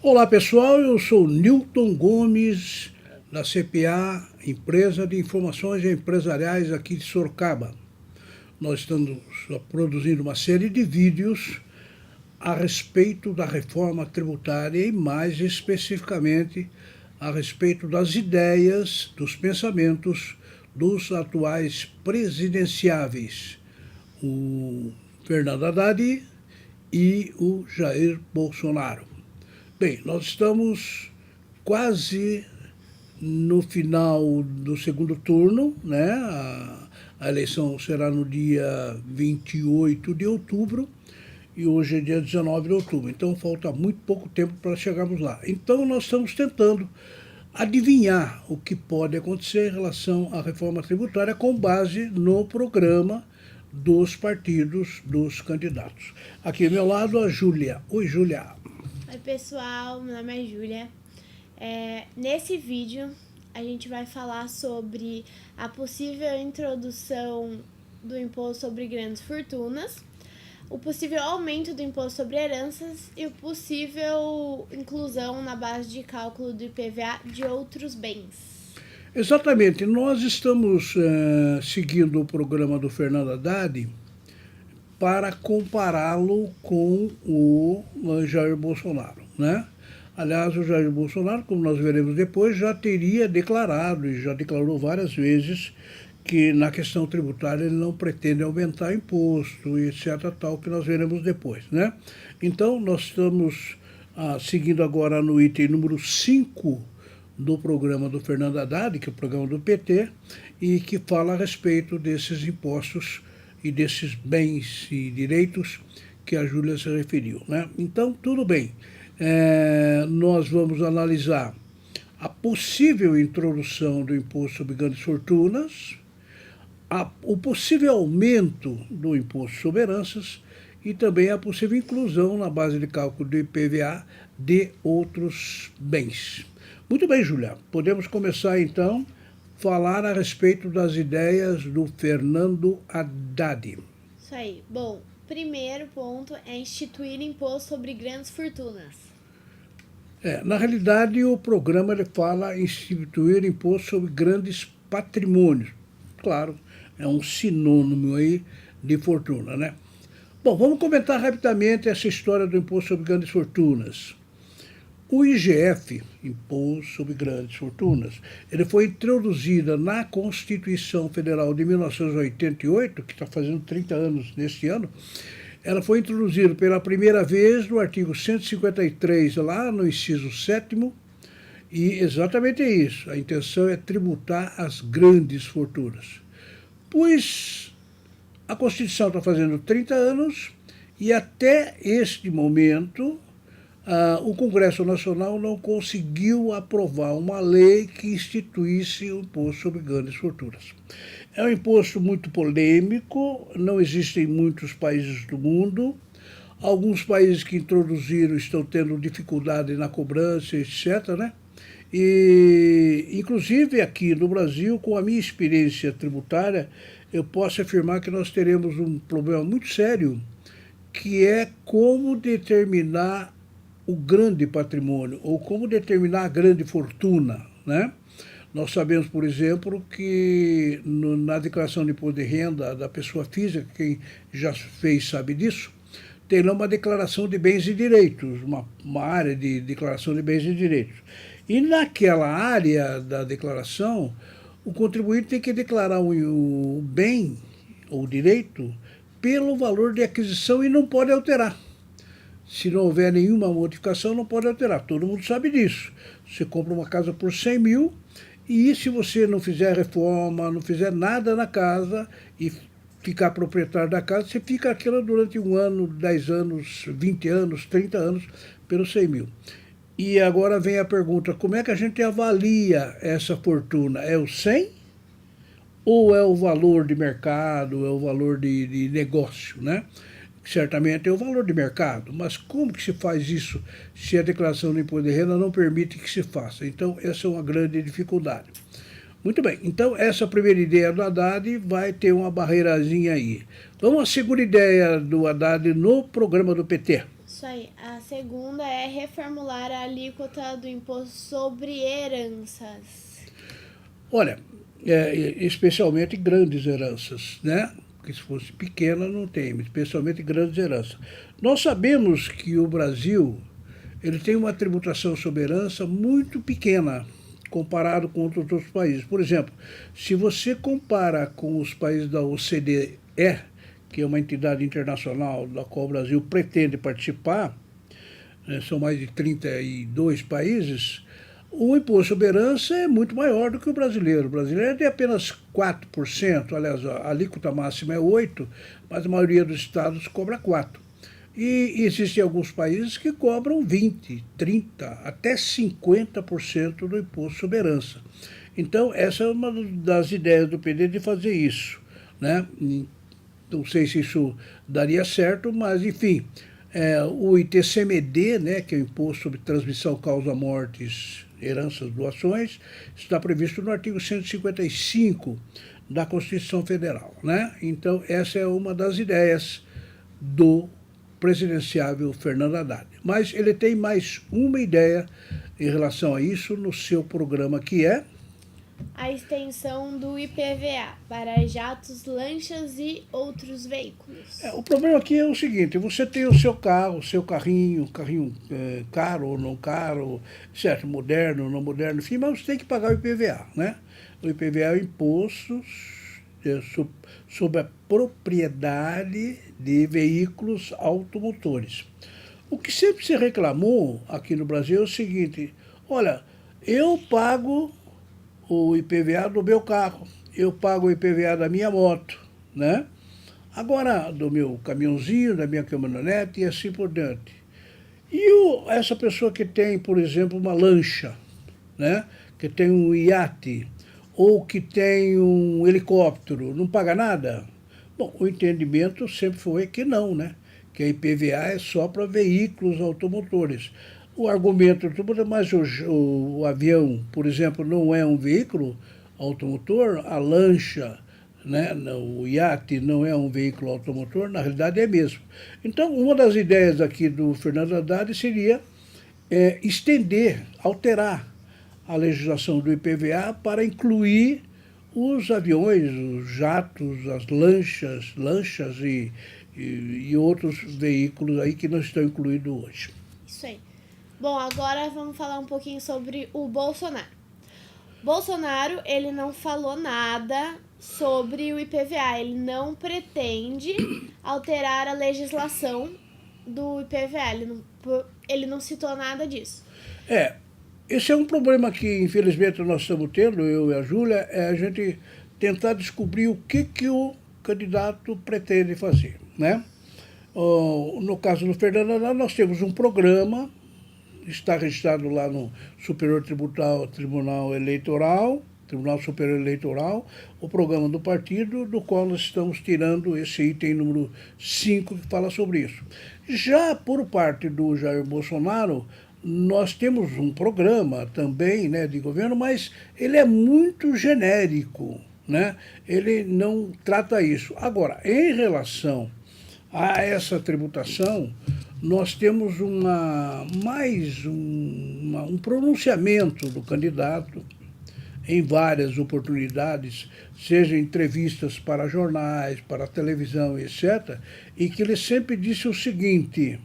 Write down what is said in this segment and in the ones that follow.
Olá pessoal, eu sou Newton Gomes, da CPA, Empresa de Informações Empresariais aqui de Sorocaba. Nós estamos produzindo uma série de vídeos a respeito da reforma tributária e mais especificamente a respeito das ideias, dos pensamentos dos atuais presidenciáveis, o Fernando Haddad e o Jair Bolsonaro. Bem, nós estamos quase no final do segundo turno, né? A eleição será no dia 28 de outubro e hoje é dia 19 de outubro, então falta muito pouco tempo para chegarmos lá. Então nós estamos tentando adivinhar o que pode acontecer em relação à reforma tributária com base no programa dos partidos, dos candidatos. Aqui ao meu lado a Júlia. Oi, Júlia. Oi pessoal, meu nome é Júlia. Nesse vídeo a gente vai falar sobre a possível introdução do imposto sobre grandes fortunas, o possível aumento do imposto sobre heranças e o possível inclusão na base de cálculo do IPVA de outros bens. Exatamente, nós estamos seguindo o programa do Fernando Haddad para compará-lo com o Jair Bolsonaro, né? Aliás, o Jair Bolsonaro, como nós veremos depois, já teria declarado e já declarou várias vezes que na questão tributária ele não pretende aumentar imposto e etc. tal, que nós veremos depois, né? Então, nós estamos seguindo agora no item número 5 do programa do Fernando Haddad, que é o programa do PT, e que fala a respeito desses impostos e desses bens e direitos que a Júlia se referiu, né? Então, tudo bem. Nós vamos analisar a possível introdução do imposto sobre grandes fortunas, o possível aumento do imposto sobre heranças e também a possível inclusão na base de cálculo do IPVA de outros bens. Muito bem, Júlia. Podemos começar, então, falar a respeito das ideias do Fernando Haddad. Isso aí. Bom, primeiro ponto é instituir imposto sobre grandes fortunas. Na realidade, o programa ele fala em instituir imposto sobre grandes patrimônios. Claro, é um sinônimo aí de fortuna, né? Bom, vamos comentar rapidamente essa história do imposto sobre grandes fortunas. O IGF, Imposto sobre Grandes Fortunas, ele foi introduzido na Constituição Federal de 1988, que está fazendo 30 anos neste ano. Ela foi introduzida pela primeira vez no artigo 153, lá no inciso 7º, e exatamente é isso, a intenção é tributar as grandes fortunas. Pois a Constituição está fazendo 30 anos e até este momento o Congresso Nacional não conseguiu aprovar uma lei que instituísse o imposto sobre grandes fortunas. É um imposto muito polêmico, não existe em muitos países do mundo. Alguns países que introduziram estão tendo dificuldade na cobrança, etc., né? E, inclusive, aqui no Brasil, com a minha experiência tributária, eu posso afirmar que nós teremos um problema muito sério, que é como determinar o grande patrimônio, ou como determinar a grande fortuna, né? Nós sabemos, por exemplo, que na declaração de imposto de renda da pessoa física, quem já fez sabe disso, tem lá uma declaração de bens e direitos, uma área de declaração de bens e direitos. E naquela área da declaração, o contribuinte tem que declarar o bem, ou direito, pelo valor de aquisição e não pode alterar. Se não houver nenhuma modificação, não pode alterar. Todo mundo sabe disso. Você compra uma casa por 100 mil e se você não fizer reforma, não fizer nada na casa e ficar proprietário da casa, você fica aquilo durante 1 ano, 10 anos, 20 anos, 30 anos, pelos 100 mil. E agora vem a pergunta, como é que a gente avalia essa fortuna? É o 100 ou é o valor de mercado, é o valor de negócio, né? Certamente é o valor de mercado, mas como que se faz isso se a declaração de imposto de renda não permite que se faça? Então, essa é uma grande dificuldade. Muito bem, então essa primeira ideia do Haddad vai ter uma barreirazinha aí. Vamos à segunda ideia do Haddad no programa do PT. Isso aí. A segunda é reformular a alíquota do imposto sobre heranças. Olha, especialmente grandes heranças, né? Porque se fosse pequena não tem, mas especialmente grandes heranças. Nós sabemos que o Brasil ele tem uma tributação sobre herança muito pequena comparado com outros países. Por exemplo, se você compara com os países da OCDE, que é uma entidade internacional da qual o Brasil pretende participar, são mais de 32 países, o imposto sobre herança é muito maior do que o brasileiro. O brasileiro tem apenas 4%, aliás, a alíquota máxima é 8%, mas a maioria dos estados cobra 4%. E existem alguns países que cobram 20%, 30%, até 50% do imposto sobre herança. Então, essa é uma das ideias do PD de fazer isso, né? Não sei se isso daria certo, mas, enfim, o ITCMD, né, que é o Imposto sobre Transmissão, Causa, Mortes, Heranças, Doações, está previsto no artigo 155 da Constituição Federal, né? Então, essa é uma das ideias do presidenciável Fernando Haddad. Mas ele tem mais uma ideia em relação a isso no seu programa, que é a extensão do IPVA para jatos, lanchas e outros veículos. O problema aqui é o seguinte: você tem o seu carro, o seu carrinho caro ou não caro, certo, moderno ou não moderno, enfim, mas você tem que pagar o IPVA, né? O IPVA é o imposto sobre a propriedade de veículos automotores. O que sempre se reclamou aqui no Brasil é o seguinte: olha, eu pago o IPVA do meu carro, eu pago o IPVA da minha moto, né? Agora, do meu caminhãozinho, da minha caminhonete e assim por diante. E essa pessoa que tem, por exemplo, uma lancha, né? Que tem um iate, ou que tem um helicóptero, não paga nada? Bom, o entendimento sempre foi que não, né? Que a IPVA é só para veículos automotores. O argumento, mas o avião, por exemplo, não é um veículo automotor, a lancha, né, o iate não é um veículo automotor, na realidade é mesmo. Então, uma das ideias aqui do Fernando Haddad seria estender, alterar a legislação do IPVA para incluir os aviões, os jatos, as lanchas e outros veículos aí que não estão incluídos hoje. Isso aí. Bom, agora vamos falar um pouquinho sobre o Bolsonaro. Bolsonaro, ele não falou nada sobre o IPVA, ele não pretende alterar a legislação do IPVA, ele não citou nada disso. Esse é um problema que, infelizmente, nós estamos tendo, eu e a Júlia, é a gente tentar descobrir o que o candidato pretende fazer, né? No caso do Fernando Haddad, nós temos um programa, está registrado lá no Tribunal Superior Eleitoral, o programa do partido, do qual nós estamos tirando esse item número 5 que fala sobre isso. Já por parte do Jair Bolsonaro, nós temos um programa também, né, de governo, mas ele é muito genérico, né? Ele não trata isso. Agora, em relação a essa tributação, nós temos um pronunciamento do candidato em várias oportunidades, seja entrevistas para jornais, para televisão, etc., e que ele sempre disse o seguinte: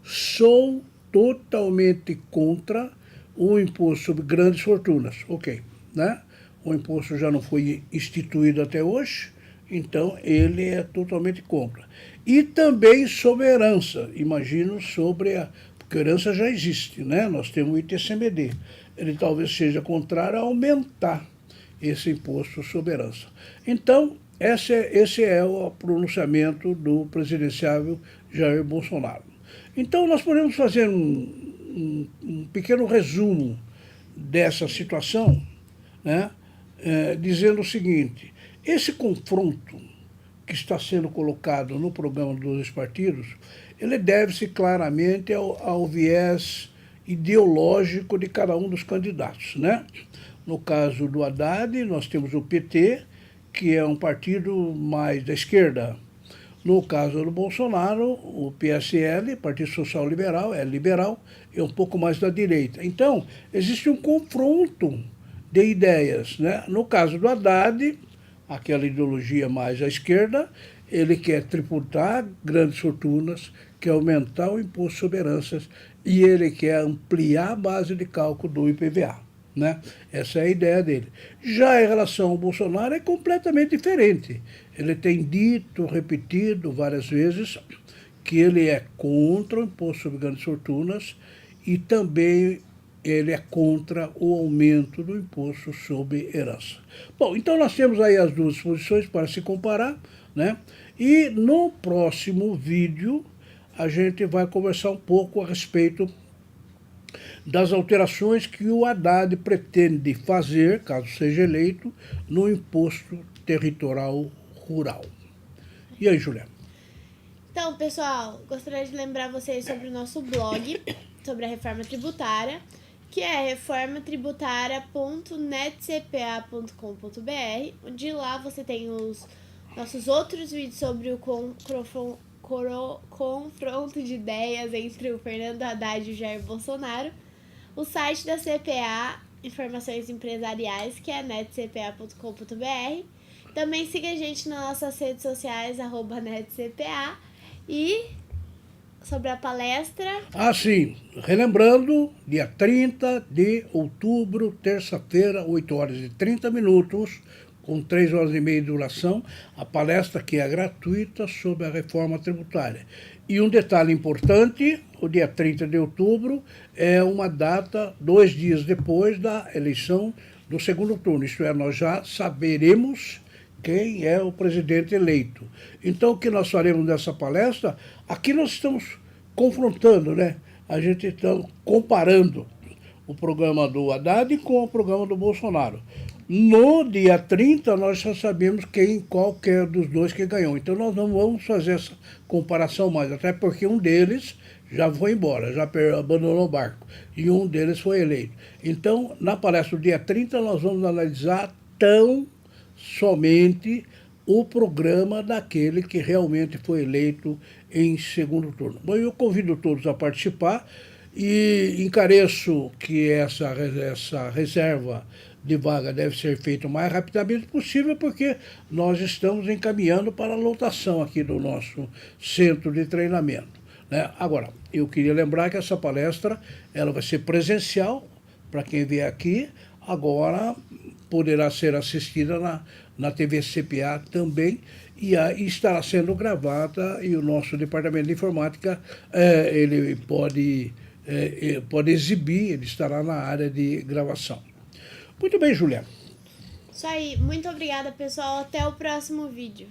sou totalmente contra o imposto sobre grandes fortunas. Ok, né? O imposto já não foi instituído até hoje, então ele é totalmente contra. E também sobre a herança, imagino porque a herança já existe, né? Nós temos o ITCMD. Ele talvez seja contrário a aumentar esse imposto sobre herança. Então, esse é o pronunciamento do presidenciável Jair Bolsonaro. Então, nós podemos fazer um pequeno resumo dessa situação, né? Dizendo o seguinte: esse confronto que está sendo colocado no programa dos dois partidos, ele deve-se claramente ao viés ideológico de cada um dos candidatos, né? No caso do Haddad, nós temos o PT, que é um partido mais da esquerda. No caso do Bolsonaro, o PSL, Partido Social Liberal, é liberal, é um pouco mais da direita. Então, existe um confronto de ideias, né? No caso do Haddad, aquela ideologia mais à esquerda, ele quer tributar grandes fortunas, quer aumentar o imposto sobre heranças e ele quer ampliar a base de cálculo do IPVA. Né? Essa é a ideia dele. Já em relação ao Bolsonaro é completamente diferente. Ele tem dito, repetido várias vezes que ele é contra o imposto sobre grandes fortunas e também ele é contra o aumento do imposto sobre herança. Bom, então nós temos aí as duas posições para se comparar, né? E no próximo vídeo a gente vai conversar um pouco a respeito das alterações que o Haddad pretende fazer, caso seja eleito, no imposto territorial rural. E aí, Juliana? Então, pessoal, gostaria de lembrar vocês sobre o nosso blog, sobre a reforma tributária, que é reformatributária.netcpa.com.br, onde lá você tem os nossos outros vídeos sobre o confronto de ideias entre o Fernando Haddad e o Jair Bolsonaro, o site da CPA, informações empresariais, que é netcpa.com.br. Também siga a gente nas nossas redes sociais, @netcpa. E sobre a palestra... Sim, relembrando, dia 30 de outubro, terça-feira, 8h30, com 3 horas e meia de duração, a palestra que é gratuita sobre a reforma tributária. E um detalhe importante, o dia 30 de outubro é uma data 2 dias depois da eleição do segundo turno, isto é, nós já saberemos quem é o presidente eleito. Então, o que nós faremos nessa palestra, aqui nós estamos confrontando, né? A gente está comparando o programa do Haddad com o programa do Bolsonaro. No dia 30, nós já sabemos qual que é dos dois que ganhou. Então, nós não vamos fazer essa comparação mais, até porque um deles já foi embora, já abandonou o barco, e um deles foi eleito. Então, na palestra do dia 30, nós vamos analisar somente o programa daquele que realmente foi eleito em segundo turno. Bom, eu convido todos a participar e encareço que essa reserva de vaga deve ser feita o mais rapidamente possível, porque nós estamos encaminhando para a lotação aqui do nosso centro de treinamento, né? Agora, eu queria lembrar que essa palestra ela vai ser presencial para quem vier aqui, agora poderá ser assistida na TV CPA também, e estará sendo gravada, e o nosso departamento de informática ele pode exibir, ele estará na área de gravação. Muito bem, Juliana. Isso aí, muito obrigada, pessoal, até o próximo vídeo.